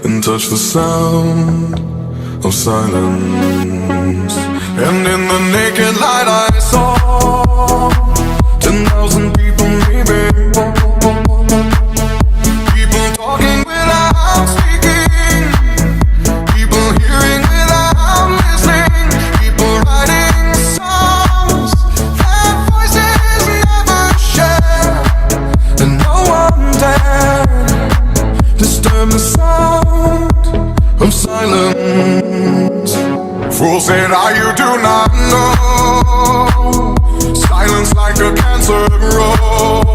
and touch the sound of silence. And in the naked light I saw 10,000 people maybe, people talking without speaking, people hearing without listening, people writing songs that voices never share, and no one dared disturb the sound of silence. Fools say now you do not know, silence like a cancer grows.